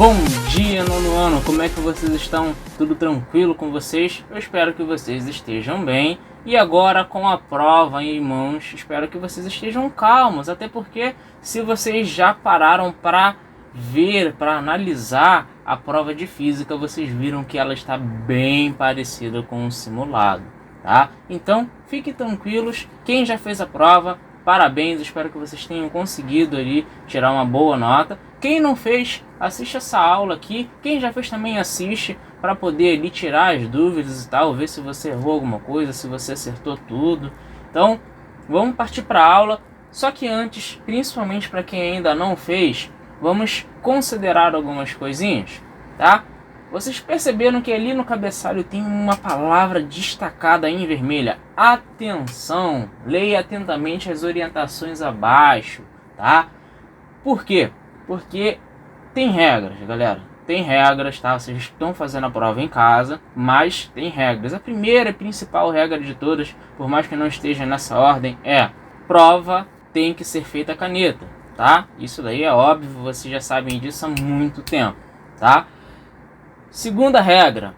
Bom dia, nono ano, como é que vocês estão? Tudo tranquilo com vocês? Eu espero que vocês estejam bem. E agora, com a prova em mãos, espero que vocês estejam calmos, até porque se vocês já pararam para ver, para analisar a prova de física, vocês viram que ela está bem parecida com o simulado, tá? Então, fiquem tranquilos, quem já fez a prova, parabéns, espero que vocês tenham conseguido ali tirar uma boa nota. Quem não fez, assiste essa aula aqui. Quem já fez também assiste para poder ali tirar as dúvidas e tal, ver se você errou alguma coisa, se você acertou tudo. Então, vamos partir para a aula. Só que antes, principalmente para quem ainda não fez, vamos considerar algumas coisinhas, tá? Vocês perceberam que ali no cabeçalho tem uma palavra destacada em vermelha. Atenção! Leia atentamente as orientações abaixo, tá? Por quê? Porque tem regras, galera. Tem regras, tá? Vocês estão fazendo a prova em casa, mas tem regras. A primeira e principal regra de todas, por mais que não esteja nessa ordem, é: prova tem que ser feita a caneta, tá? Isso daí é óbvio, vocês já sabem disso há muito tempo, tá? Segunda regra: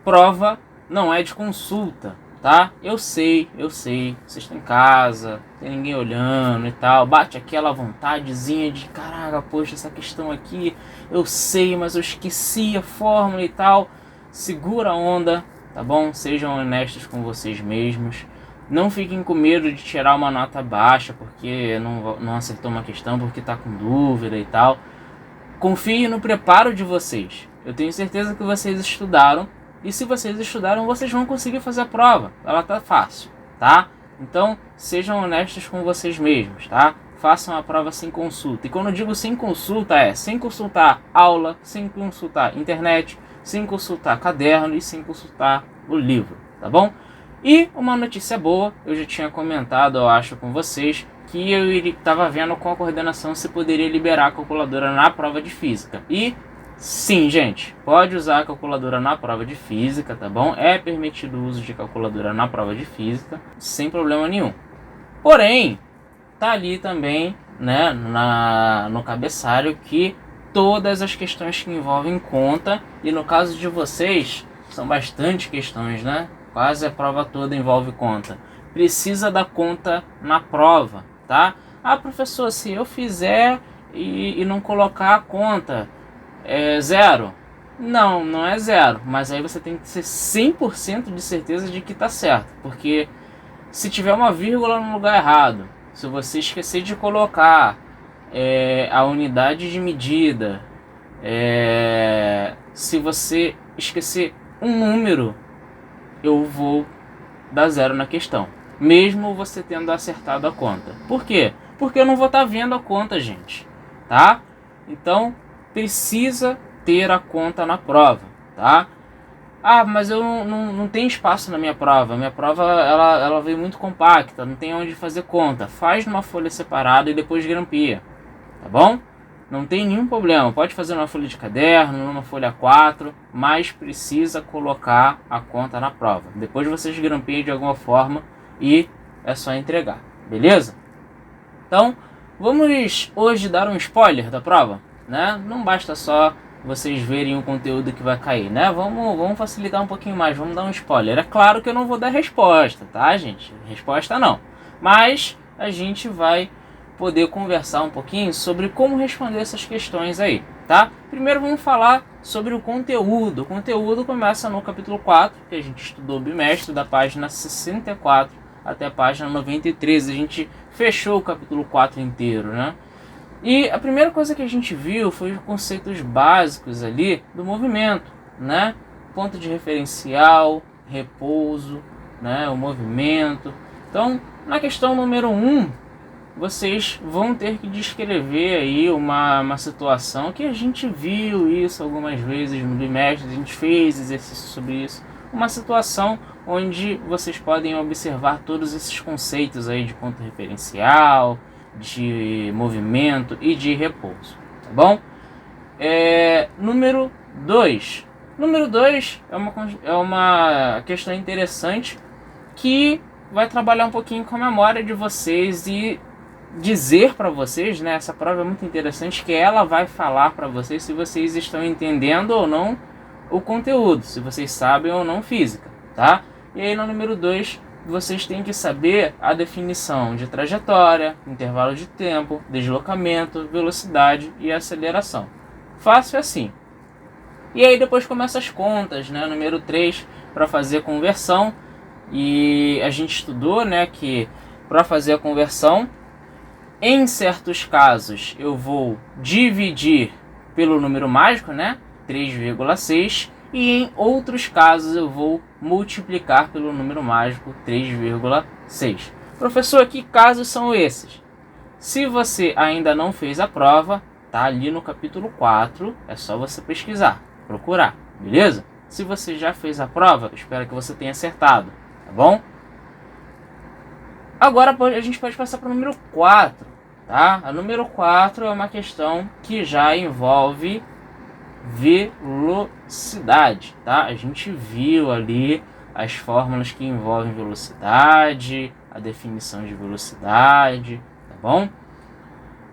prova não é de consulta, tá? Eu sei, vocês estão em casa, tem ninguém olhando e tal, bate aquela vontadezinha de caraca, poxa, essa questão aqui, eu sei, mas eu esqueci a fórmula e tal. Segura a onda, tá bom? Sejam honestos com vocês mesmos. Não fiquem com medo de tirar uma nota baixa porque não acertou uma questão, porque tá com dúvida e tal. Confie no preparo de vocês. Eu tenho certeza que vocês estudaram. E se vocês estudaram, vocês vão conseguir fazer a prova. Ela tá fácil, tá? Então, sejam honestos com vocês mesmos, tá? Façam a prova sem consulta. E quando eu digo sem consulta, é sem consultar aula, sem consultar internet, sem consultar caderno e sem consultar o livro, tá bom? E uma notícia boa, eu já tinha comentado, eu acho, com vocês, que eu estava vendo com a coordenação se poderia liberar a calculadora na prova de física. E sim, gente, pode usar a calculadora na prova de física, tá bom? É permitido o uso de calculadora na prova de física, sem problema nenhum. Porém, tá ali também, né, no cabeçalho, que todas as questões que envolvem conta, e no caso de vocês, são bastante questões, né? Quase a prova toda envolve conta. Precisa da conta na prova, tá? Ah, professor, se eu fizer e não colocar a conta, é zero? Não, não é zero, mas aí você tem que ter 100% de certeza de que tá certo, porque se tiver uma vírgula no lugar errado, se você esquecer de colocar a unidade de medida, se você esquecer um número, eu vou dar zero na questão, mesmo você tendo acertado a conta. Por quê? Porque eu não vou estar vendo a conta, gente, tá? Então, precisa ter a conta na prova, tá? Ah, mas eu não tenho espaço na minha prova. Minha prova ela veio muito compacta, não tem onde fazer conta. Faz numa folha separada e depois grampia, tá bom? Não tem nenhum problema, pode fazer numa folha de caderno, numa folha 4, mas precisa colocar a conta na prova. Depois vocês grampiam de alguma forma e é só entregar, beleza? Então, vamos hoje dar um spoiler da prova, né? Não basta só vocês verem o conteúdo que vai cair, né? Vamos facilitar um pouquinho mais, vamos dar um spoiler. É claro que eu não vou dar resposta, tá, gente? Resposta não. Mas a gente vai poder conversar um pouquinho sobre como responder essas questões aí, tá? Primeiro vamos falar sobre o conteúdo. O conteúdo começa no capítulo 4, que a gente estudou bimestre, da página 64 até a página 93. A gente fechou o capítulo 4 inteiro, né? E a primeira coisa que a gente viu foi os conceitos básicos ali do movimento, né? Ponto de referencial, repouso, né? O movimento. Então, na questão número 1, vocês vão ter que descrever aí uma situação que a gente viu isso algumas vezes no bimestre, a gente fez exercício sobre isso. Uma situação onde vocês podem observar todos esses conceitos aí de ponto referencial, de movimento e de repouso, tá bom? Número 2. Número 2 é uma questão interessante que vai trabalhar um pouquinho com a memória de vocês e dizer para vocês, né, essa prova é muito interessante, que ela vai falar para vocês se vocês estão entendendo ou não o conteúdo, se vocês sabem ou não física, tá? E aí no número 2, vocês têm que saber a definição de trajetória, intervalo de tempo, deslocamento, velocidade e aceleração. Fácil assim. E aí depois começa as contas, né? Número 3, para fazer a conversão. E a gente estudou, né, que para fazer a conversão, em certos casos eu vou dividir pelo número mágico, né, 3,6, e em outros casos eu vou multiplicar pelo número mágico 3,6. Professor, que casos são esses? Se você ainda não fez a prova, tá ali no capítulo 4, é só você pesquisar, procurar, beleza? Se você já fez a prova, espero que você tenha acertado, tá bom? Agora a gente pode passar para o número 4, tá? A número 4 é uma questão que já envolve velocidade, tá? A gente viu ali as fórmulas que envolvem velocidade, a definição de velocidade, tá bom?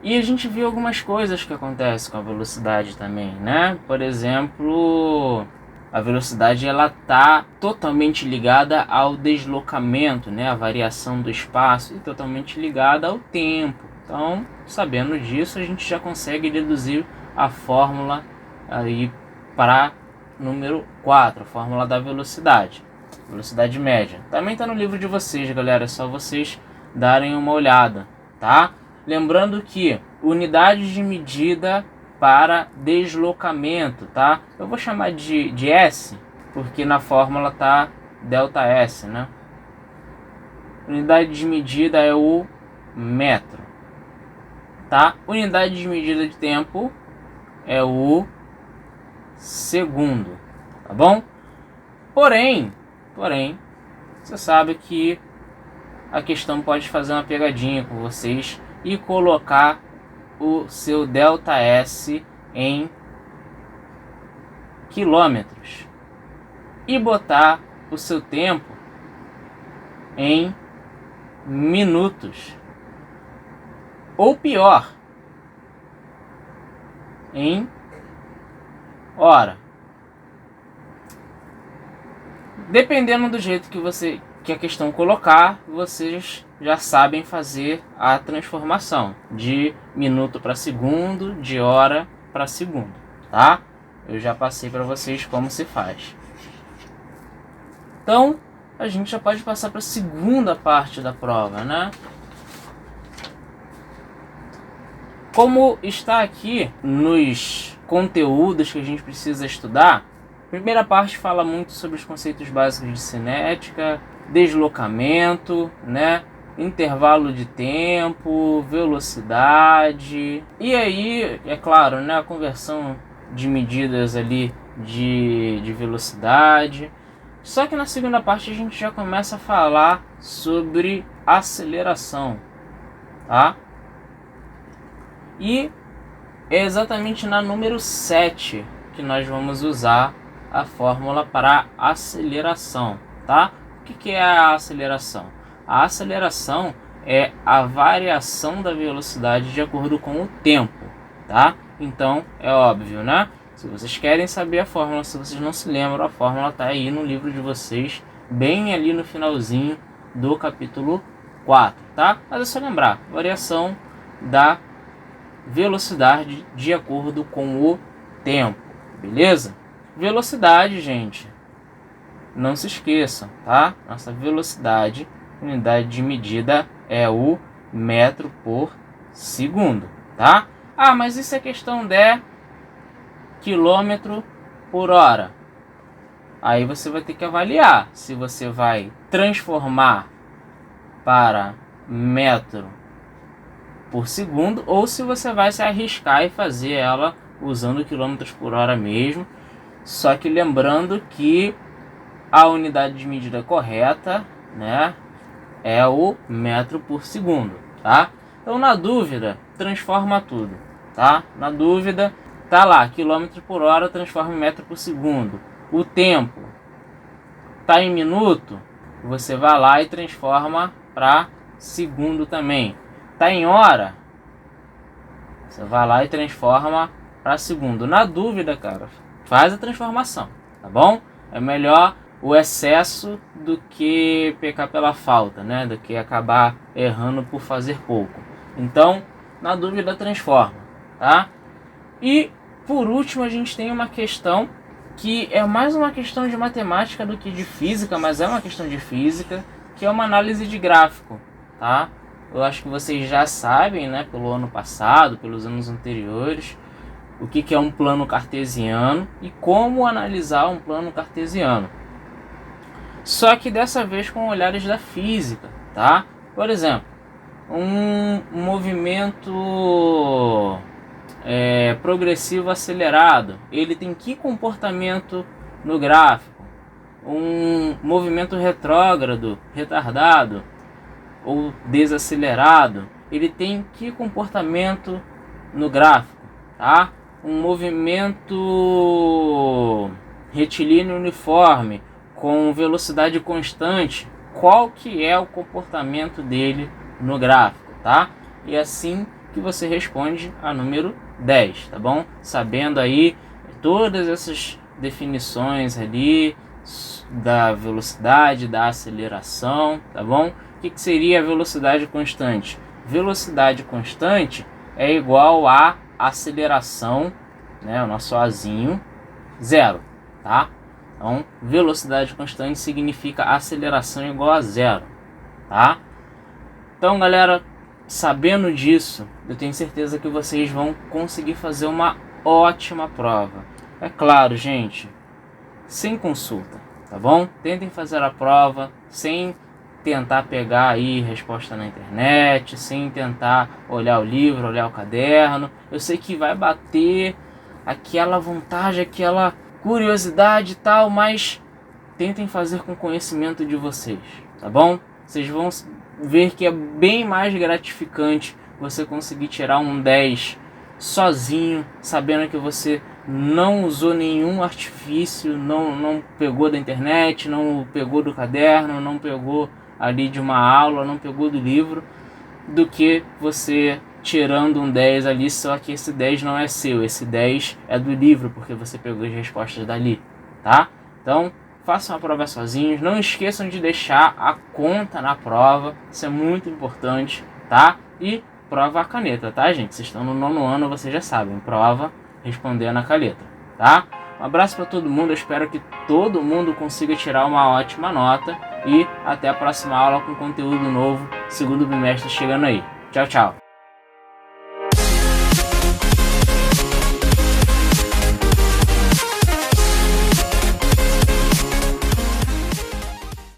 E a gente viu algumas coisas que acontecem com a velocidade também, né? Por exemplo, a velocidade ela tá totalmente ligada ao deslocamento, né? A variação do espaço, e totalmente ligada ao tempo. Então, sabendo disso, a gente já consegue deduzir a fórmula aí para número 4, a fórmula da velocidade, velocidade média. Também está no livro de vocês, galera, é só vocês darem uma olhada, tá? Lembrando que unidades de medida para deslocamento, tá? Eu vou chamar de S, porque na fórmula tá ΔS, né? Unidade de medida é o metro, tá? Unidade de medida de tempo é o segundo, tá bom? Porém, você sabe que a questão pode fazer uma pegadinha com vocês e colocar o seu ΔS em quilômetros e botar o seu tempo em minutos, ou pior, em hora. Dependendo do jeito que a questão colocar, vocês já sabem fazer a transformação de minuto para segundo, de hora para segundo, tá? Eu já passei para vocês como se faz. Então, a gente já pode passar para a segunda parte da prova, né? Como está aqui nos conteúdos que a gente precisa estudar, a primeira parte fala muito sobre os conceitos básicos de cinética, deslocamento, né? Intervalo de tempo, velocidade. E aí, é claro, né, a conversão de medidas ali de velocidade. Só que na segunda parte a gente já começa a falar sobre aceleração, tá? E é exatamente na número 7 que nós vamos usar a fórmula para aceleração, tá? O que é a aceleração? A aceleração é a variação da velocidade de acordo com o tempo, tá? Então, é óbvio, né? Se vocês querem saber a fórmula, se vocês não se lembram, a fórmula está aí no livro de vocês, bem ali no finalzinho do capítulo 4, tá? Mas é só lembrar, variação da velocidade de acordo com o tempo, beleza? Velocidade, gente, não se esqueçam, tá? Nossa velocidade, unidade de medida é o metro por segundo, tá? Ah, mas isso é questão de quilômetro por hora. Aí você vai ter que avaliar se você vai transformar para metro por segundo ou se você vai se arriscar e fazer ela usando quilômetros por hora mesmo. Só que lembrando que a unidade de medida correta, né, é o metro por segundo, tá? Então, na dúvida, transforma tudo, tá? Na dúvida, tá lá, quilômetro por hora transforma em metro por segundo. O tempo tá em minuto, você vai lá e transforma para segundo também. Tá em hora, você vai lá e transforma para segundo. Na dúvida, cara, faz a transformação, tá bom? É melhor o excesso do que pecar pela falta, né? Do que acabar errando por fazer pouco. Então, na dúvida, transforma, tá? E por último, a gente tem uma questão que é mais uma questão de matemática do que de física, mas é uma questão de física, que é uma análise de gráfico, tá? Eu acho que vocês já sabem, né, pelo ano passado, pelos anos anteriores, o que é um plano cartesiano e como analisar um plano cartesiano. Só que dessa vez com olhares da física, tá? Por exemplo, um movimento progressivo acelerado, ele tem que comportamento no gráfico? Um movimento retrógrado, retardado ou desacelerado, ele tem que comportamento no gráfico, tá? Um movimento retilíneo uniforme com velocidade constante, qual que é o comportamento dele no gráfico, tá? E assim que você responde a número 10, tá bom? Sabendo aí todas essas definições ali da velocidade, da aceleração, tá bom? O que seria a velocidade constante? Velocidade constante é igual a aceleração, né, o nosso Azinho, zero, tá? Então, velocidade constante significa aceleração igual a zero, tá? Então, galera, sabendo disso, eu tenho certeza que vocês vão conseguir fazer uma ótima prova. É claro, gente, sem consulta, tá bom? Tentem fazer a prova sem tentar pegar aí resposta na internet, sem tentar olhar o livro, olhar o caderno. Eu sei que vai bater aquela vontade, aquela curiosidade e tal, mas tentem fazer com conhecimento de vocês, tá bom? Vocês vão ver que é bem mais gratificante você conseguir tirar um 10 sozinho, sabendo que você não usou nenhum artifício, não pegou da internet, não pegou do caderno, não pegou ali de uma aula, não pegou do livro, do que você tirando um 10 ali, só que esse 10 não é seu, esse 10 é do livro, porque você pegou as respostas dali, tá? Então, façam a prova sozinhos, não esqueçam de deixar a conta na prova, isso é muito importante, tá? E prova a caneta, tá, gente? Vocês estão no 9º ano, vocês já sabem, prova respondendo a caneta, tá? Um abraço para todo mundo, eu espero que todo mundo consiga tirar uma ótima nota e até a próxima aula com conteúdo novo, segundo bimestre chegando aí. Tchau, tchau!